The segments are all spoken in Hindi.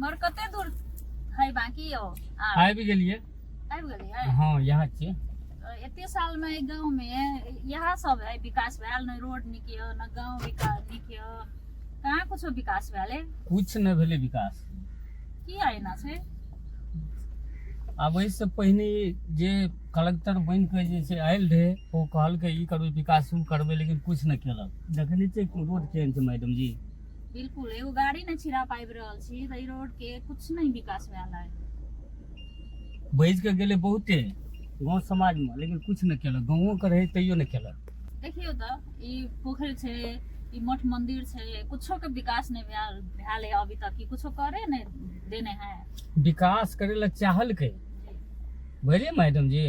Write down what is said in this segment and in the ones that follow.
मर कते दूर है बाकी हो आबि गेलिए हाँ यहाँ छिए एते साल में गांव में यहाँ सब है विकास भेल न रोड निकियो न गांव विकास निकियो कहाँ कुछ विकास भेले कुछ न भेले विकास की आइना छै आब इससे पहिने जे कलेक्टर बन के जे छै आयल रहे ओ कहलकै ई करबै विकास उ करबै लेकिन कुछ न केलक देखने छै रोड केहन छै मैडम जी बिल्कुल एगो गाड़ी न छिरा पाबि रहल छी त ई रोड के कुछ नहीं विकास भेल है बज के गेले बहुते गांव समाज में लेकिन कुछ न केलक गाँवों के रहे तैयो न केलक देखियो त ई पोखर छै ई मठ मंदिर छै कुछो के विकास नहीं भेल है अभी तक की कुछो करे नहीं देने है विकास करे ला चाहलकै बुझलिए मैडम जी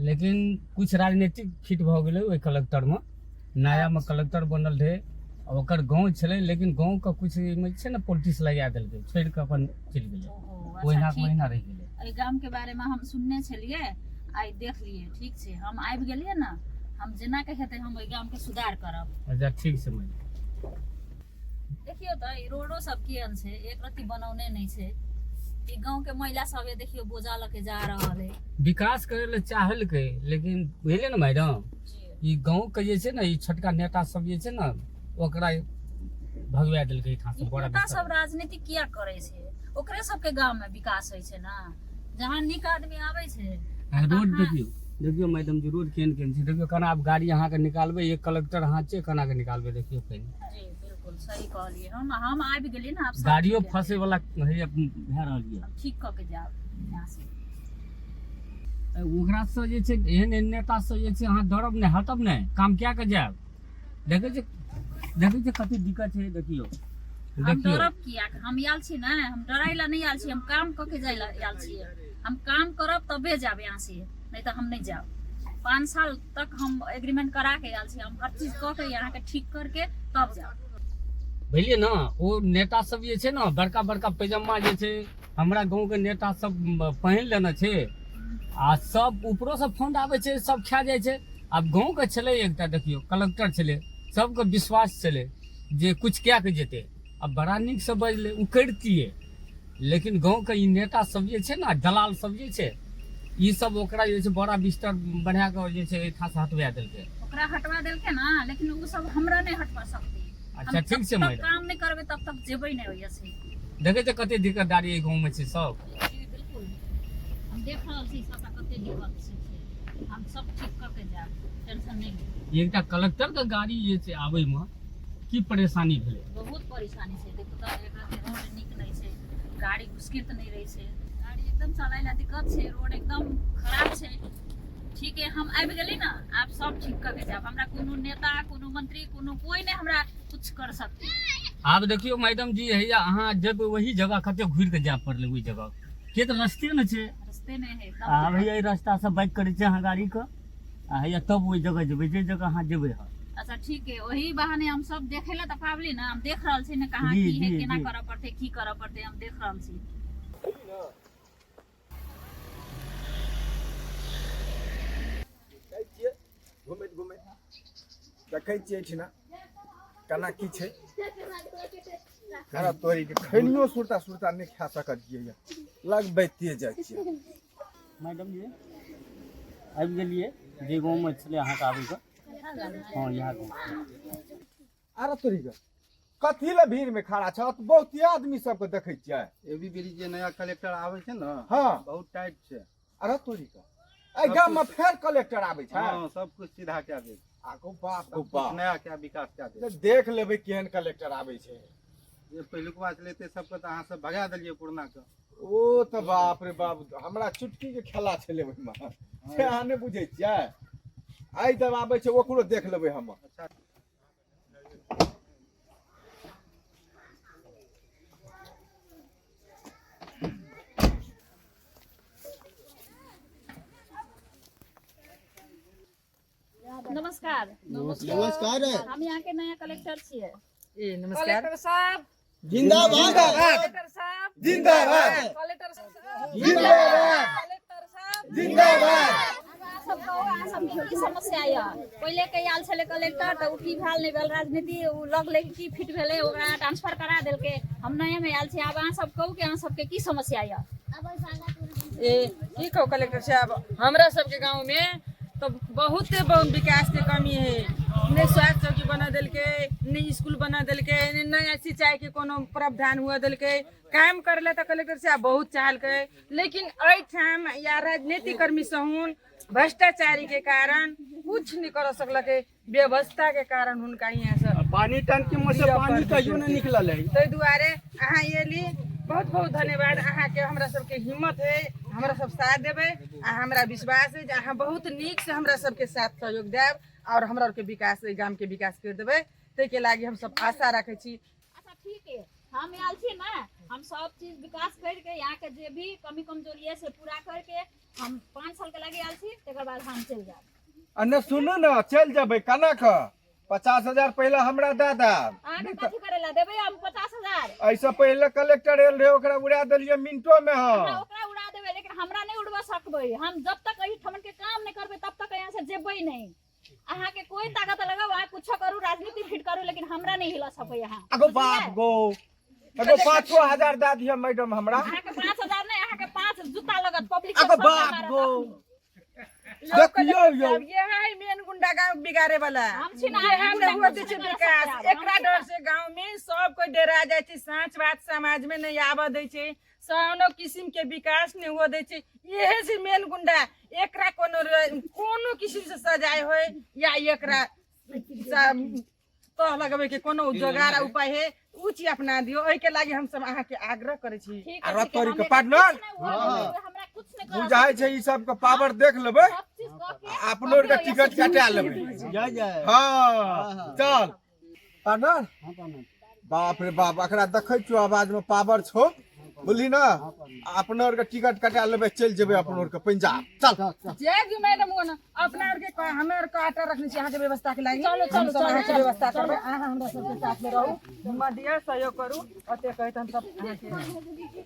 लेकिन कुछ राजनीतिक फिट भ गेलै ओइ कलेक्टर में नया में कलेक्टर बनल रहे ओकर गांव छलै लेकिन गांव का कुछ में छै न पॉलिटिक्स लगा देलकै छोड़ के अपन चलि गेलै ओहिना ओहिना रहि गेलै एहि गाम के बारे में हम सुनने छलिए आई देख लिए ठीक छै हम आबि गेलिए न हम जेना के हेतै हम ओइ गाम के सुधार करब अच्छा ठीक छै मैडम देखियो त ई रोडो सब केहन छै एक रत्ती बनौने नहीं छै ई गांव के महिला सब ये देखियो बोझा लके जा रहल है विकास करे ला चाहलकै लेकिन बुझलिए न मैडम ई गांव के जे छै न ई छोटका नेता सब जे छै न ओकरा भगवा देलकै ठाम से बड़ा नेता सब राजनीति किया करे छै ओकरे सब के गांव में विकास होय छै ना जहां नीक आदमी आबै छै रोड देखियो देखियो मैडम जी रोड केहन केहन छै देखियो कना आप गाड़ी अहाँ के निकालबै एक कलेक्टर हाथ छै कना के निकालबै देखियो पहिने जी बिल्कुल सही कहलिए हम आबि गेलिए ना आप गाड़ियों फंसे वाला है भए रहल ये ठीक क के जाओ यहां से ओकरा से जे छै एहन एहन नेता से जे छै अहाँ डरब नहि हटब नहि काम क्या के जायब देखै छै कते दिक्कत छै देखियो हम डरब किया हम आयल छी ना हम डराई ला नहीं आयल छी हम काम क के जाय ला आयल छी हम काम करब तबे जाब यहाँ से नहीं तो हम नहीं जाब 5 साल तक हम एग्रीमेंट करा के आयल छी हम हर चीज क के यहाँ के ठीक करके तब जाब बुझलिए ना ओ नेता सब जे छै ना बड़का बड़का पैजामा जे छै हमरा गांव के नेता सब पहिन लेने छै आ सब ऊपरो से फंड आबै छै सब खा जाय छै अब गांव के छले एकटा देखियो कलेक्टर छले सबके विश्वास छले जे कुछ क्या के जेते अब बड़ा निक से बजले उ करतिए लेकिन गांव के ई नेता सब जे छै ना दलाल सब जे छै ई सब ओकरा जे छै बड़ा बिस्तर बढ़ा के जे छै एठा से हटवा देलकै ओकरा हटवा देलकै ना लेकिन उ सब हमरा नहीं हटवा सकते अच्छा ठीक छै मैडम काम नहीं करबे तब तक जेबै नहीं होय छै देखे छै कते दिक्कतदारी गांव में छै सब बिल्कुल हम देख रहल छी सबटा कते दिक्कत छै हम सब ठीक क के जाब टेंशन नहीं एकटा कलेक्टर के गाड़ी जे छै आबै में की परेशानी भेलै बहुत परेशानी छै देखो त एकरा के रोड नीक नहीं छै गाड़ी घुसकित नहीं रही छै गाड़ी एकदम चलाय ला दिक्कत छै रोड एकदम खराब छै ठीक है हम आबि गेली ना आप सब ठीक क के जाब हमरा कोनो नेता कोनो मंत्री कोनो कोई नहीं हमरा कुछ कर सकते आब देखियो मैडम जी हैया अहाँ जब वही जगह कते घुर के जाय पड़ले ओई जगह के तो रास्ते न छै रास्ते में है आ भैया ई रास्ता से बाइक करे छै अहाँ गाड़ी के आ हैया तब ओई जगह जेबै जे जगह अहाँ जेबै ह अच्छा ठीक है वही बहाने हम सब देखे ला त पाबली ना हम देख रहल छी ना कहां जी, की है जी, केना जी। करऽ पड़ते की करऽ पड़ते हम देख रहल छी घुमैत देखै छियै छिना केना की छै खराब तोरी के खैनियो सुरता नहीं खा सकत छियै लगबैते जाइ छियै मैडम जी आबि गेलिए जे गांव में छले अहाँ के आबै के हां यहाँ अरे तोरी के कथी ले भीड़ में खड़ा छ बहुत आदमी सबके देखै छियै एबी बेरी जे नया कलेक्टर आबै छै ना हाँ बहुत टाइट छै अरे तोरी के ए गांव में फेर कलेक्टर आबै छै हां सब कुछ सीधा कए दे आगो बाप सब रो कुछ बाप नया क्या विकास कए दे देख लेबै केहन कलेक्टर आबै छै जे पहिलुकवा छलै ते सबके त अहाँ सब भगा देलिए पुरना के ओ त बाप रे बाप हमरा चुटकी के खेला छलै ओइमे से अहाँ नहि बुझै छियै आइ जब आबै छै ओकरो देख लेबै हम अच्छा नमस्कार नमस्कार हम यहाँ के नया कलेक्टर छियै नमस्कार कलेक्टर साहब जिंदाबाद कलेक्टर साहब जिंदाबाद कलेक्टर साहब जिंदाबाद कलेक्टर साहब जिंदाबाद सब कहो अहाँ सब की समस्या है पहले के आयल छले कलेक्टर त उ की भेल नै भेल राजनीति उ लगले की फिट भेले ओकरा ट्रांसफर करा देलके हम नया में आयल छी आब अहाँ सब कहू कि अहाँ सबके की समस्या है ए की कहो कलेक्टर साहब हमरा सबके गांव में तो बहुत विकास के कमी है नहीं स्वास्थ्य चौकी बना देलके नहीं स्कूल बना देलके नहीं सिंचाई के कोनो प्रावधान हुआ देलके काम करले तो कलेक्टर साहब बहुत चाहल के लेकिन एहि ठाम या राजनीतिक कर्मी सहुन भ्रष्टाचारी के कारण कुछ नहीं कर सकलके व्यवस्था के कारण हुनका यहाँ से पानी टंकी में से पानी कहियो नहीं निकलल है ताहि दुआरे अहाँ ये ली बहुत बहुत धन्यवाद अहाँ के हमरा सबके हिम्मत है हमरा सब साथ देवे आ हमरा विश्वास है जे अहाँ बहुत नीक से हमरा सबके साथ सहयोग देब और हमरा के विकास गाम के विकास कर देवे ताहि के लागी हम सब आशा रखे छी। अच्छा ठीक है हम आयल छी ना हम सब चीज विकास करके यहाँ के जे भी कमी कमजोरी है से पूरा करके हम 5 साल के लागे आयल छी तकर बाद हम चल जाब अने सुनो ना चल जबै कना क 50,000 पहले हमरा दे दा अहाँ के कथि करेला देबै हम 50,000 ऐसा पहले कलेक्टर एल रहे ओकरा उड़ा देलिए मिनटो में हमरा हम ओकरा उड़ा देबै लेकिन हमरा नहीं उड़वा सकबै हम जब तक एही ठमन के काम नहीं करबै तब तक यहाँ से जेबै नहीं अहाँ के कोई ताकत लगाओ अहाँ कुछ करू राजनीति फिट करू लेकिन हमरा नहीं हिला सकै अहाँ अगो बाप गो अगो 5,000 दे दिया मैडम हमरा अहाँ के 5,000 नहीं अहाँ के 5 जूता लगत पब्लिक अगो बाप गो देखियो यो ये है मेन गुंडा गांव बिगाड़े वाला हम छी ना हम हुआ दे छै विकास एकरा डर से गांव में सब कोई डरा जाय छै साँच बात समाज में नहीं आवा दे छै सनो किस्म के विकास नहीं हुआ दे छै यही से मेन गुंडा एकरा कोनो किस्म से सजाए होय या एकरा तो लगबे के कोनो जोगार उपाय है उ चीज अपना दियो एहि के लागी हम सब अहाँ के आग्रह करे छी। ठीक है अरे तोरी के पार्टनर हमरा कुछ नहीं कर बुझाय छै ई सब के पावर देख लेबै सब चीज क के अपनो के टिकट कटा लेबै जय जय हां चल पार्टनर बाप रे बाप एकरा देखै छियो आवाज में पावर छौ बुझली ना अपनो के टिकट कटा लेबै चल जेबै अपनो के पंजाब चल जे कि मैडम वो ना अपना और के हमें और का आटा रखने छी अहाँ के व्यवस्था के लागी चलो अहाँ के व्यवस्था करबै अहाँ हमरा सबके साथ में रहू हिम्मत दिया सहयोग करू ओते कहत हम सब अहाँ के